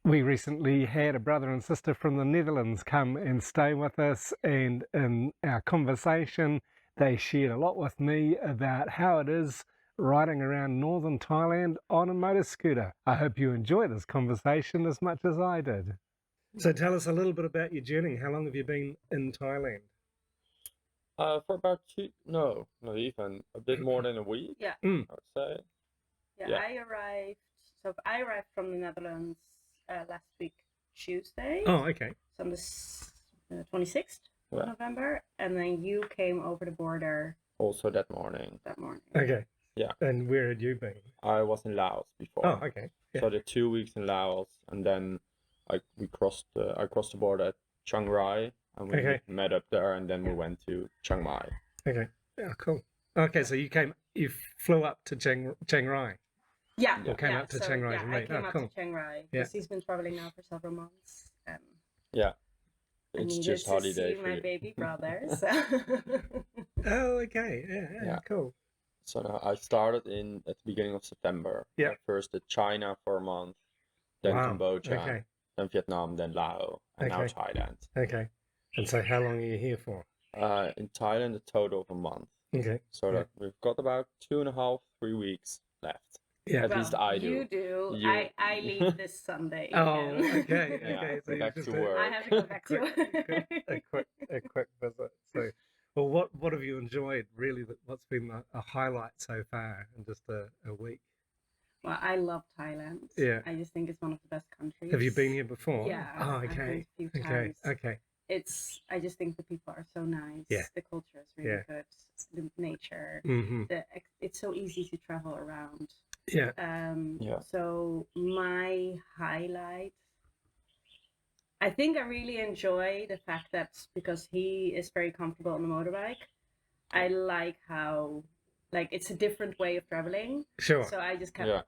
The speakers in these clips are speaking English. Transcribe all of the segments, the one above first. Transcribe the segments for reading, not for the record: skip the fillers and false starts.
We recently had a brother and sister from the Netherlands come and stay with us, and in our conversation they shared a lot with me about how it is riding around northern Thailand on a motor scooter. I hope you enjoy this conversation as much as I did. So tell us a little bit about your journey. How long have you been in Thailand? For about not even, a bit more than a week, Yeah. I would say. Yeah. I arrived from the Netherlands last week, Tuesday. Oh, okay. So on the 26th Yeah. of November. And then you came over the border Also that morning. Okay. Yeah. And where had you been? I was in Laos before. Oh, okay. Yeah. So I did 2 weeks in Laos, and then I crossed the border at Chiang Rai, and we met up there, and then we went to Chiang Mai. Okay. Yeah, cool. Okay, so you flew up to Chiang Rai. Yeah. Or came up to Chiang Rai to meet. I came up to Chiang Rai because he's been traveling now for several months. Yeah. It's just holiday to see my baby brother. So. Oh, okay. Yeah, cool. So now I started at the beginning of September. Yeah. First did China for a month, then Cambodia, then Vietnam, then Laos, and now Thailand. Okay. And so how long are you here for? In Thailand, a total of a month. Okay. So that we've got about 2.5, 3 weeks left. Yeah. At least I do. You do. I leave this Sunday. Oh, okay. Yeah, Okay. So back to work. I have to go back to work. a quick visit. So, well, what have you enjoyed? Really, what's been a highlight so far in just a week? Well, I love Thailand. Yeah. I just think it's one of the best countries. Have you been here before? Yeah. Oh, I've been a few times. Okay. I just think the people are so nice. Yeah. The culture is really good. The nature. Mm-hmm. It's so easy to travel around. Yeah. So my highlight, I think I really enjoy the fact that because he is very comfortable on the motorbike, I like how it's a different way of traveling. Sure. So I just kept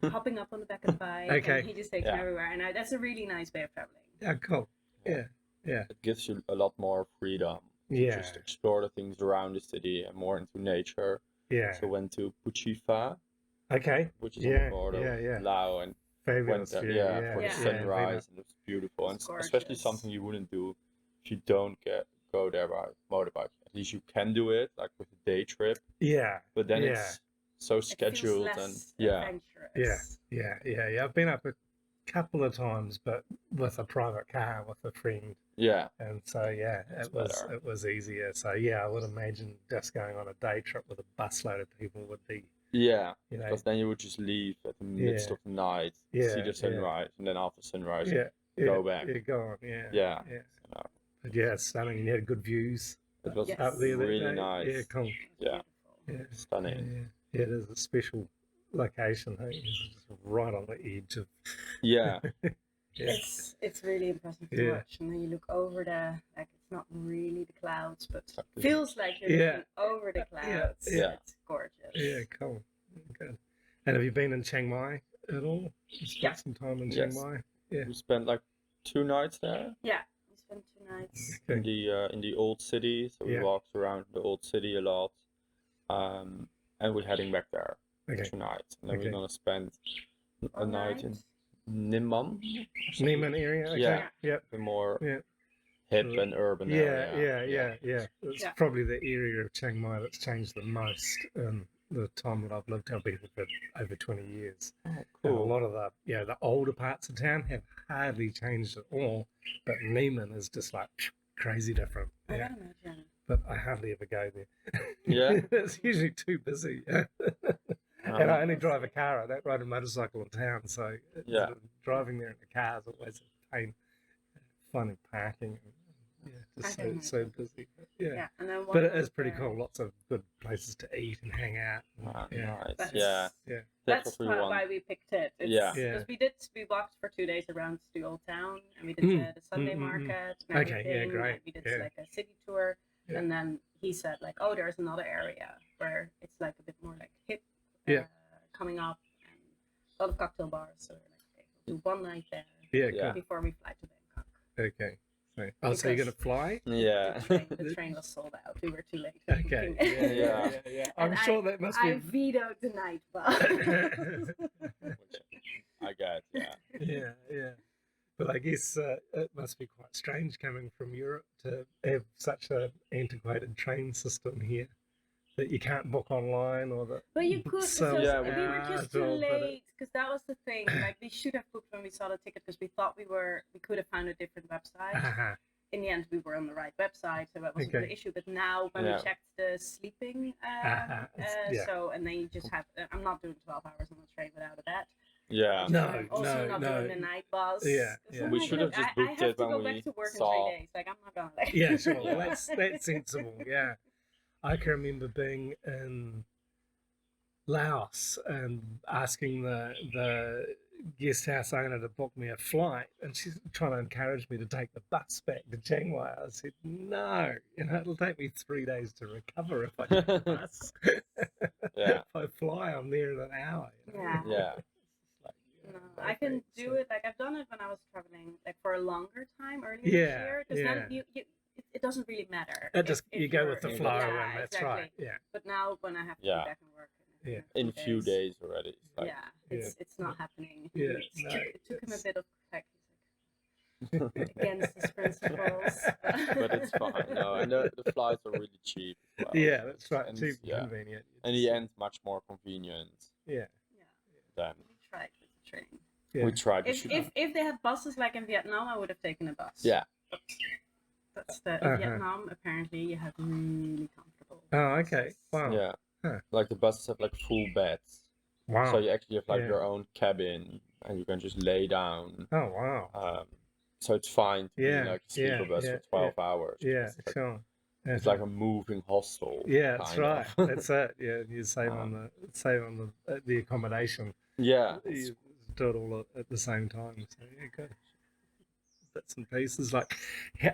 hopping up on the back of the bike, and he just takes me everywhere, and that's a really nice way of traveling. Yeah, cool. Yeah. It gives you a lot more freedom to just explore the things around the city and more into nature. Yeah. So went to Puchifa. Okay. Which is on the border of Laos, and fabulous. Went there, for the sunrise, and it was beautiful, and especially something you wouldn't do if you don't go there by motorbike. At least you can do it, like with a day trip. Yeah. But then it's so scheduled adventurous. Yeah. I've been up a couple of times, but with a private car with a friend. Yeah. And so it was easier. So I would imagine just going on a day trip with a busload of people would be. Yeah, because then you would just leave at the midst of the night, see the sunrise, and then after sunrise, go back. You're gone, Yeah. But it's stunning. You had good views. It was up there really nice. Yeah, cool. Yeah, stunning. Yeah, it is a special location. Hey? It's just right on the edge of. Yeah. It's really impressive to watch, and then you look over it's not really the clouds, but it feels like you're looking over the clouds. Yeah. It's gorgeous. Yeah, cool. Good. And have you been in Chiang Mai at all? You spent some time in Chiang Mai? Yeah. We spent like 2 nights there. Yeah, we spent 2 nights. Okay. In the old city, so we walked around the old city a lot. And we're heading back there 2 nights. And then we're gonna spend a night in Nimam. Niman area? Okay. Yeah. The more hip and urban area. Yeah. It's probably the area of Chiang Mai that's changed the most in the time that I've lived. I've been here for over 20 years. Oh, cool. And a cool. lot of the older parts of town have hardly changed at all, but Niman is just like crazy different. I can imagine. But I hardly ever go there. Yeah. It's usually too busy. And I only drive a car. I don't ride a motorcycle in town, so driving there in a car is always a pain. Finding parking, just so busy. Yeah. But it is pretty cool. Lots of good places to eat and hang out. Nice. That's why we picked it. Because we walked for 2 days around the old town, and we did the Sunday market and everything. Okay, great. We did like a city tour, and then he said like, oh, there's another area where it's like a bit more like hip. Coming up, and a lot of cocktail bars. So we're like, okay, we'll do 1 night there before we fly to Bangkok. Okay. So you're going to fly? Yeah. The train was sold out. We were too late. Okay. Yeah. I'm sure that must be. I vetoed the night bus. I guess, yeah. Yeah. But I guess it must be quite strange coming from Europe to have such an antiquated train system here that you can't book online or that. But you could, so we were just too out, late because that was the thing. Like we should have booked when we saw the ticket because we thought we could have found a different website. In the end, we were on the right website, so that wasn't the issue. But now, when we checked the sleeping, so and then you just have. I'm not doing 12 hours on the train without a bed. Yeah. Not doing the night bus. Yeah. We should have just booked it when we saw. I have to go back to work in 3 days. Like I'm not gonna. Like... Yeah, sure. Well, that's sensible. Yeah, I can remember being in Laos and asking the guest house owner to book me a flight, and she's trying to encourage me to take the bus back to Chiang Mai. I said, no, it'll take me 3 days to recover if I take the bus. If I fly, I'm there in an hour. Yeah. No, I can do it. Like I've done it when I was traveling, like for a longer time earlier this year. Because then it doesn't really matter. You go with the flow, and that's right. Yeah. But now when I have to go back and work. In a few days already. Like, it's not happening. Yeah, it took him a bit of against his principles. But it's fine. No, and the flights are really cheap. Well. Yeah, that's right. Cheap and convenient. In the end, much more convenient. Yeah. Than we tried with the train. Yeah. We tried. If they had buses like in Vietnam, I would have taken a bus. Yeah. That's in Vietnam. Apparently, you have really comfortable. Oh, okay. Wow. Yeah. Like the buses have like full beds. Wow. So you actually have like your own cabin and you can just lay down. Oh wow. So it's fine to be like a sleeper bus for 12 hours. Yeah, sure. It's like a moving hostel. Yeah, that's right. That's it. Yeah, you save on the accommodation. Yeah. You do it all at the same time. So yeah, good. Bits and pieces. Like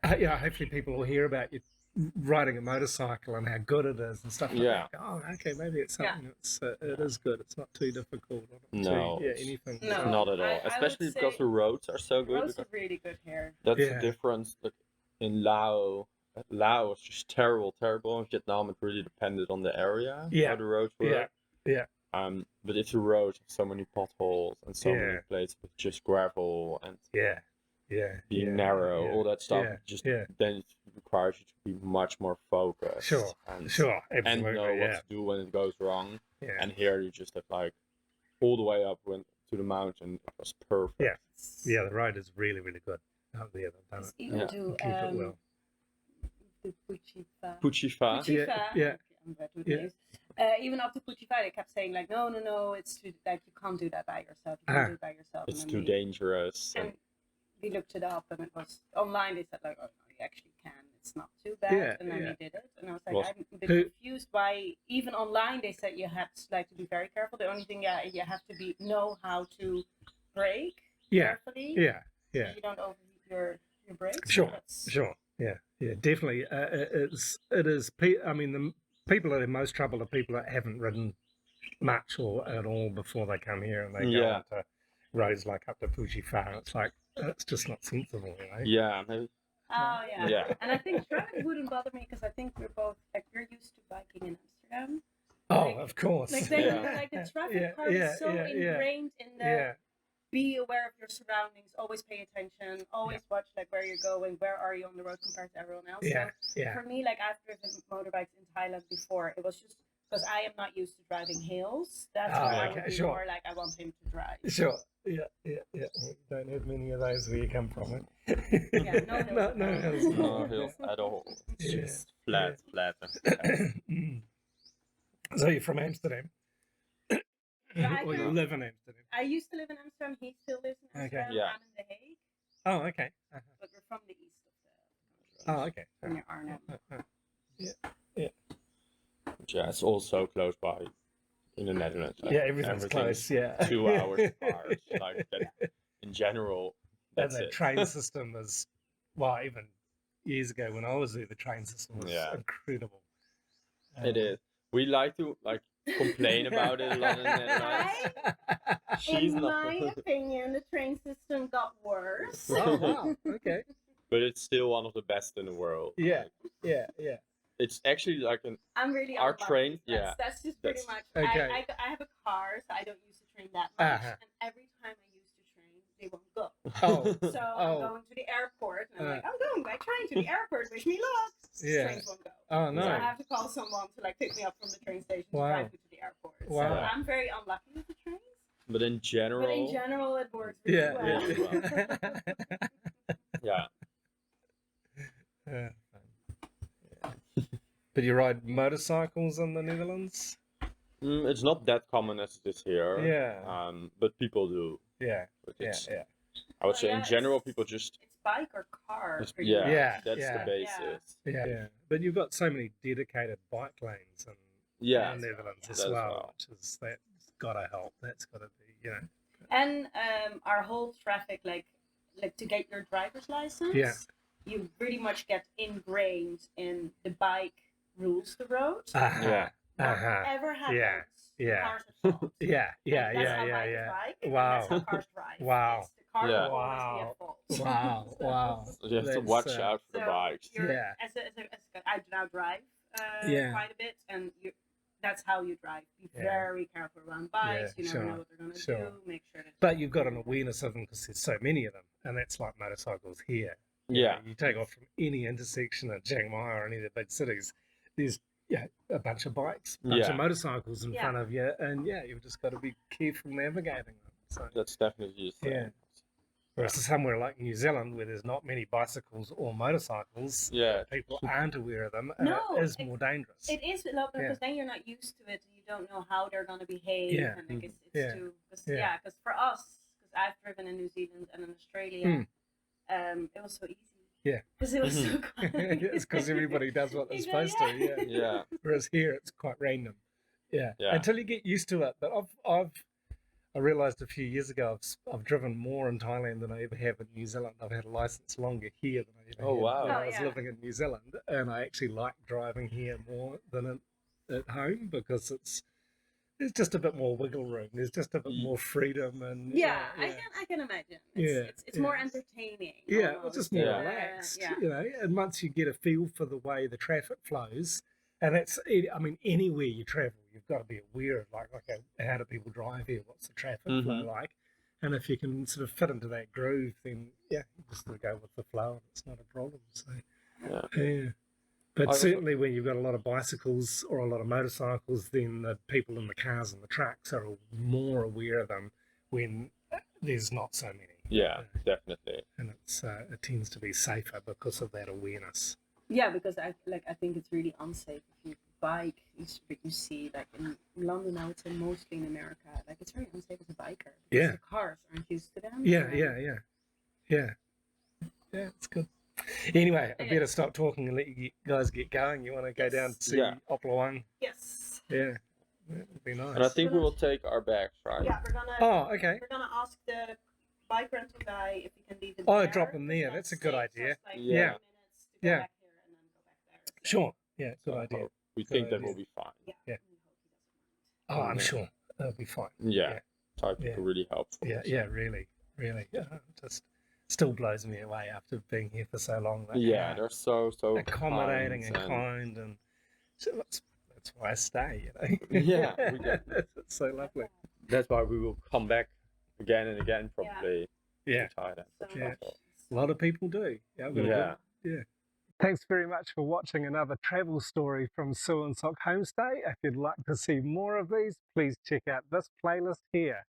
hopefully people will hear about you riding a motorcycle and how good it is and stuff like that. Oh, okay, maybe it's something it is good. It's not too difficult. Anything. No, not at all. Especially because the roads are so good. Roads are really good here. That's the difference. Like in Laos is just terrible. In Vietnam, it really depended on the area how the roads were. Yeah. But if the roads have so many potholes and so many places with just gravel and being narrow, all that stuff, then it requires you to be much more focused. Sure, absolutely. And know what to do when it goes wrong. Yeah. And here you just have like all the way up to the mountain. It was perfect. Yeah, the ride is really, really good. Keep it well. The Phu Pha. Yeah. I'm bad with names. Even up to Phu Pha, they kept saying like, no, it's too, like you can't do that by yourself. You can't do it by yourself. It's too dangerous. And we looked it up, and it was online. They said like, oh no, you actually can. It's not too bad. And then we did it, and I was like, I'm a bit confused why even online they said you had to be very careful. The only thing you have to know how to brake carefully. Yeah. So you don't overheat your brakes. Sure. Yeah, definitely. It is. I mean, the people that are in most trouble are people that haven't ridden much or at all before they come here, and they go onto roads like up to Phu Pha. It's like it's just not sensible, Yeah, maybe. Oh yeah. And I think traffic wouldn't bother me because I think we're both we're used to biking in Amsterdam. Oh, of course. Like the traffic part is so ingrained in the. Be aware of your surroundings. Always pay attention. Always watch where you're going. Where are you on the road compared to everyone else? So for me, I've driven motorbikes in Thailand before. It was just because I am not used to driving hills. That's why I would be more like I want him to drive. Sure. Yeah. You don't have many of those where you come from. No hills. No hills at all. It's just flat. So you're from Amsterdam? Or you live in Amsterdam? I used to live in Amsterdam. He still lives in Amsterdam. Yeah. I'm in The Hague. Oh, okay. But we're from the east of the country. Oh, okay. Near Arnhem. Yeah, it's all so close by in the Netherlands. Everything's close. Yeah. 2 hours apart. That, in general, that's and the train system is, even years ago when I was there, the train system was incredible. It is. We like to complain about it a lot in the Netherlands. In my opinion, the train system got worse. Oh wow! Okay. But it's still one of the best in the world. Yeah. It's actually I'm really our train. That's just pretty much. Okay. I have a car, so I don't use the train that much. And every time I use they won't go. Oh, So I'm going to the airport, and I'm like, I'm going by train to the airport. Wish me luck. Trains won't go. Oh no. So I have to call someone to like pick me up from the train station to drive me to the airport. Wow. So I'm very unlucky with the trains. But in general, it works really well. Yeah. Yeah. But you ride motorcycles in the Netherlands? It's not that common as it is here. Yeah. But people do. Yeah. But Yeah. I would say in general, people just. It's bike or car. That's the basis. Yeah. But you've got so many dedicated bike lanes in the Netherlands as well, which is that's gotta help. That's gotta be, And our whole traffic, like to get your driver's license, you pretty much get ingrained in the bike rules the road. Whatever happens, cars are fault. Yeah. That's how bikes bike, Wow. and that's how cars drive. Wow. The car will always be at fault. Wow. So you have to watch out for the bikes. As I now drive quite a bit, and that's how you drive. Be very careful around bikes. You never know what they're going to do. Make sure that. But you've got an awareness of them because there's so many of them, and that's like motorcycles here. Yeah. You take off from any intersection at Chiang Mai or any of the big cities, there's a bunch of bikes, a bunch of motorcycles in front of you, and you've just got to be careful navigating them. So that's definitely the same. Whereas somewhere like New Zealand, where there's not many bicycles or motorcycles, people aren't aware of them, it is more dangerous. It is, because then you're not used to it, and you don't know how they're going to behave. And it's too, because for us, because I've driven in New Zealand and in Australia, it was so easy. Yeah. Because it was so quick. It's because everybody does what they're supposed to. Yeah. Whereas here, it's quite random. Yeah. Until you get used to it. But I realised a few years ago I've driven more in Thailand than I ever have in New Zealand. I've had a license longer here than I ever had when I was living in New Zealand, and I actually like driving here more than at home because there's just a bit more wiggle room. There's just a bit more freedom, and I can imagine. It's more entertaining. Yeah, it's just more relaxed. And once you get a feel for the way the traffic flows. And that's, I mean, anywhere you travel, you've got to be aware of, like okay, how do people drive here? What's the traffic flow like? And if you can sort of fit into that groove, then, you just sort of go with the flow, and it's not a problem. So, But certainly when you've got a lot of bicycles or a lot of motorcycles, then the people in the cars and the trucks are more aware of them when there's not so many. Yeah, definitely. And it tends to be safer because of that awareness. Yeah, because I think it's really unsafe if you bike. You see, like in London, I would say mostly in America, like it's very unsafe as a biker. Because the cars aren't used to them. Yeah, it's good. Anyway, I better stop talking and let you guys get going. You want to go down to see Opla? Yes. Yeah, that would be nice. And I think we will take our bags, right? Yeah, we're gonna. Oh, okay. We're gonna ask the bike rental guy if he can leave it there. drop them there. That's a good idea. Yeah. Sure. Yeah, good idea. We think that will be fine. Yeah. Oh, I'm sure that'll be fine. Yeah. Thai people really helpful. Yeah, really. Just still blows me away after being here for so long. They're so accommodating and kind, and so that's why I stay. Yeah, we get it's so lovely. That's why we will come back again and again, probably. Yeah. To Thailand. A lot of people do. Yeah. Thanks very much for watching another travel story from Suan Sok Homestay. If you'd like to see more of these, please check out this playlist here.